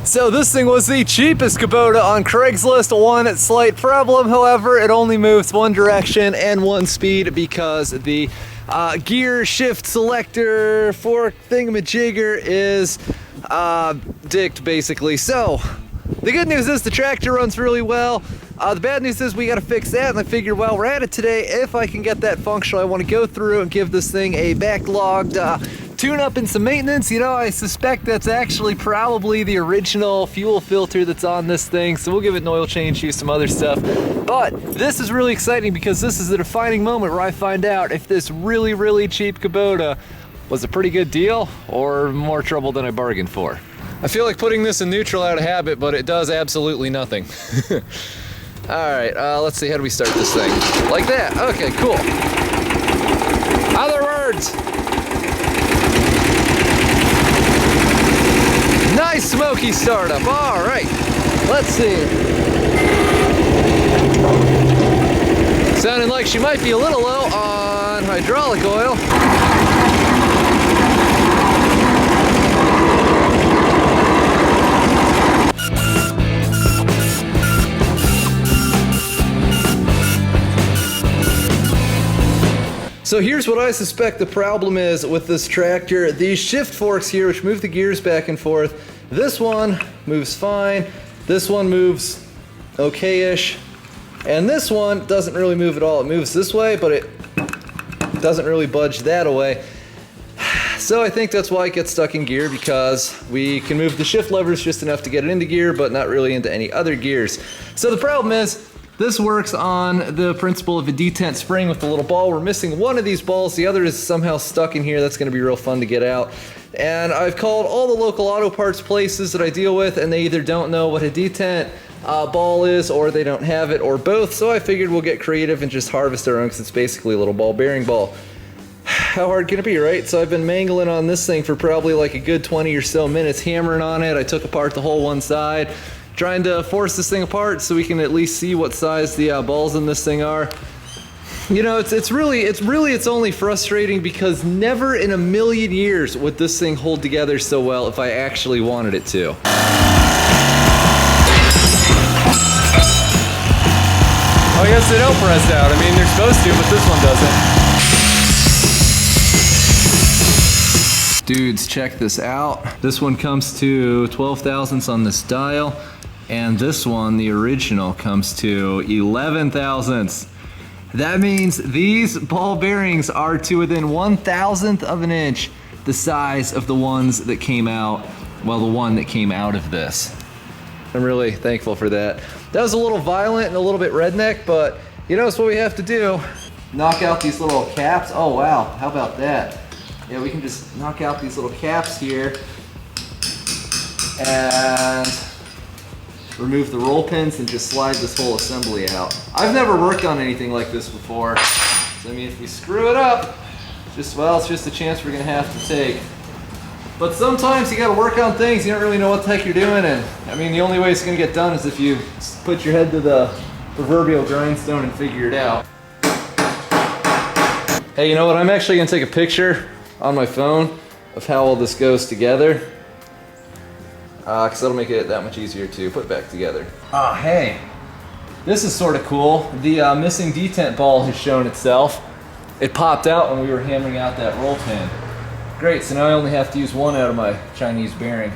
So this thing was the cheapest Kubota on Craigslist. One slight problem, however, it only moves one direction and one speed because the gear shift selector fork thingamajigger is dicked basically. So the good news is the tractor runs really well. The bad news is we got to fix that, and I figured while we're at it today, if I can get that functional, I want to go through and give this thing a backlogged tune-up and some maintenance. You know, I suspect that's actually probably the original fuel filter that's on this thing, so we'll give it an oil change, use some other stuff. But this is really exciting because this is the defining moment where I find out if this really, really cheap Kubota was a pretty good deal or more trouble than I bargained for. I feel like putting this in neutral out of habit, but it does absolutely nothing. All right, let's see, how do we start this thing? Like that, okay, cool. Other words. Nice smoky startup, all right. Let's see. Sounding like she might be a little low on hydraulic oil. So here's what I suspect the problem is with this tractor. These shift forks here, which move the gears back and forth, this one moves fine, this one moves okay-ish, and this one doesn't really move at all. It moves this way, but it doesn't really budge that away. So I think that's why it gets stuck in gear, because we can move the shift levers just enough to get it into gear, but not really into any other gears. So the problem is, this works on the principle of a detent spring with the little ball. We're missing one of these balls. The other is somehow stuck in here. That's going to be real fun to get out. And I've called all the local auto parts places that I deal with, and they either don't know what a detent ball is, or they don't have it, or both. So I figured we'll get creative and just harvest our own, because it's basically a little ball bearing ball. How hard can it be, right? So I've been mangling on this thing for probably like a good 20 or so minutes, hammering on it. I took apart the whole one side, trying to force this thing apart so we can at least see what size the balls in this thing are. You know, it's only frustrating because never in a million years would this thing hold together so well if I actually wanted it to. Oh, I guess they don't press out. I mean, they're supposed to, but this one doesn't. Dudes, check this out. This one comes to 12 thousandths on this dial, and this one, the original, comes to 11 thousandths. That means these ball bearings are to within 1,000th of an inch the size of the ones that came out, well, the one that came out of this. I'm really thankful for that. That was a little violent and a little bit redneck, but you know, it's what we have to do. Knock out these little caps. Oh wow, how about that? Yeah, we can just knock out these little caps here and remove the roll pins and just slide this whole assembly out. I've never worked on anything like this before, so I mean, if we screw it up, it's just a chance we're gonna have to take. But sometimes you gotta work on things, you don't really know what the heck you're doing, and I mean, the only way it's gonna get done is if you put your head to the proverbial grindstone and figure it out. Hey, you know what? I'm actually gonna take a picture on my phone of how all this goes together, because that'll make it that much easier to put back together. Ah, hey, this is sort of cool. The missing detent ball has shown itself. It popped out when we were hammering out that roll pin. Great, so now I only have to use one out of my Chinese bearing.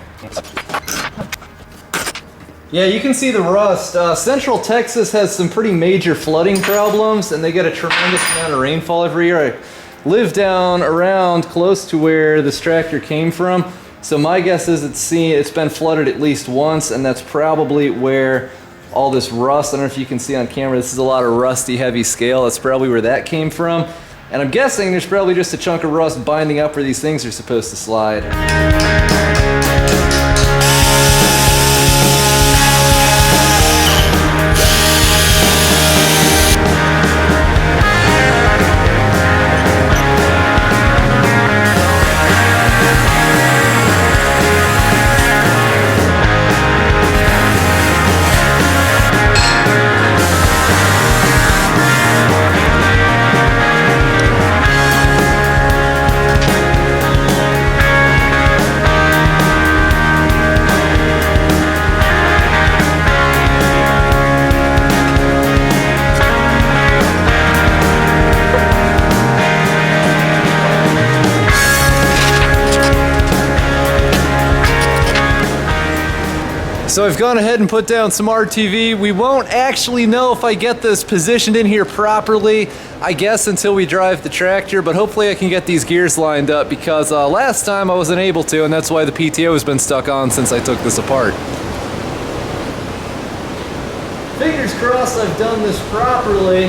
Yeah, you can see the rust. Central Texas has some pretty major flooding problems, and they get a tremendous amount of rainfall every year. I live down around close to where this tractor came from, so my guess is it's been flooded at least once, and that's probably where all this rust, I don't know if you can see on camera, this is a lot of rusty heavy scale, that's probably where that came from. And I'm guessing there's probably just a chunk of rust binding up where these things are supposed to slide. So I've gone ahead and put down some RTV. We won't actually know if I get this positioned in here properly, I guess, until we drive the tractor, but hopefully I can get these gears lined up because last time I wasn't able to, and that's why the PTO has been stuck on since I took this apart. Fingers crossed I've done this properly.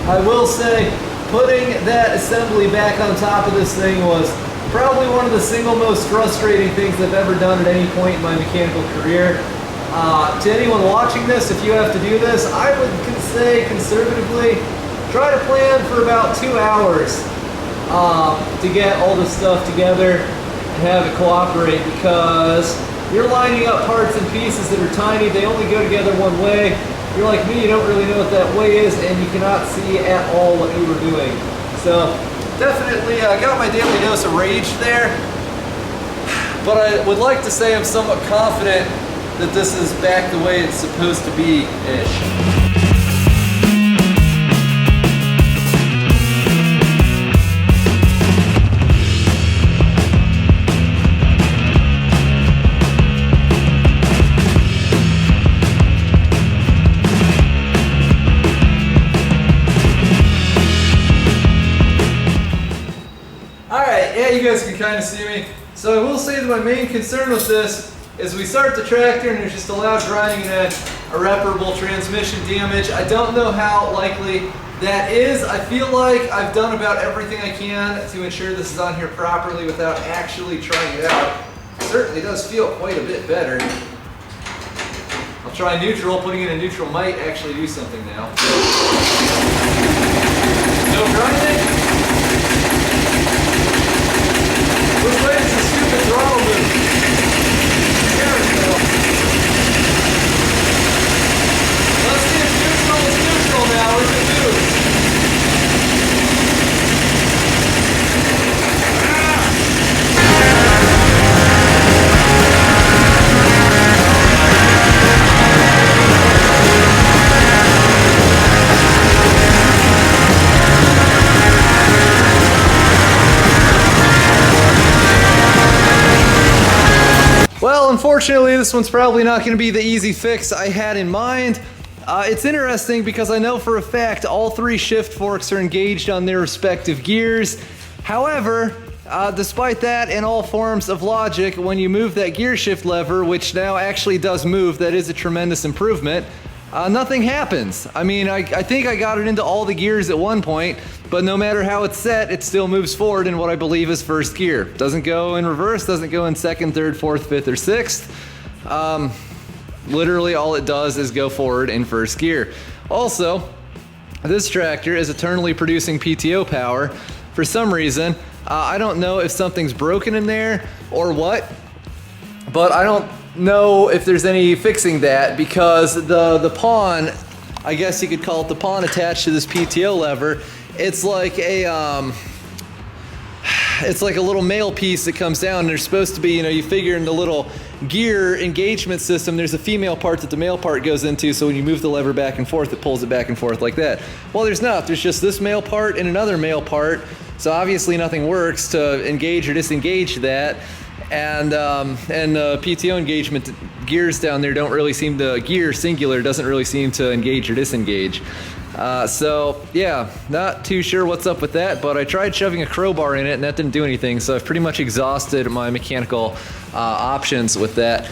I will say, putting that assembly back on top of this thing was probably one of the single most frustrating things I've ever done at any point in my mechanical career. To anyone watching this, if you have to do this, I would say conservatively, try to plan for about 2 hours to get all this stuff together and have it cooperate, because you're lining up parts and pieces that are tiny. They only go together one way. You're like me, you don't really know what that way is, and you cannot see at all what you were doing. So definitely got my daily dose of rage there, but I would like to say I'm somewhat confident that this is back the way it's supposed to be-ish. Yeah, you guys can kind of see me. So I will say that my main concern with this is we start the tractor and there's just a loud grinding and irreparable transmission damage. I don't know how likely that is. I feel like I've done about everything I can to ensure this is on here properly without actually trying it out. It certainly does feel quite a bit better. I'll try neutral. Putting it in neutral might actually do something now. No grinding. Which way is the stupid throttle move? There we go. Let's see if neutral is neutral now. We're going to move. Well, unfortunately, this one's probably not going to be the easy fix I had in mind. It's interesting because I know for a fact all 3 shift forks are engaged on their respective gears. However, despite that and all forms of logic, when you move that gear shift lever, which now actually does move, that is a tremendous improvement, nothing happens. I mean, I think I got it into all the gears at one point, but no matter how it's set, it still moves forward in what I believe is first gear. Doesn't go in reverse, doesn't go in second, third, fourth, fifth, or sixth. Literally all it does is go forward in first gear. Also, this tractor is eternally producing PTO power. For some reason, I don't know if something's broken in there or what, but I don't know if there's any fixing that, because the pawn, I guess you could call it the pawn attached to this PTO lever, it's like a little male piece that comes down, and there's supposed to be, you know, you figure in the little gear engagement system, there's a female part that the male part goes into, so when you move the lever back and forth, it pulls it back and forth like that. Well, there's not. There's just this male part and another male part, so obviously nothing works to engage or disengage that. And PTO engagement gears down there don't really seem to, gear singular doesn't really seem to engage or disengage. So yeah, not too sure what's up with that, but I tried shoving a crowbar in it and that didn't do anything, so I've pretty much exhausted my mechanical options with that.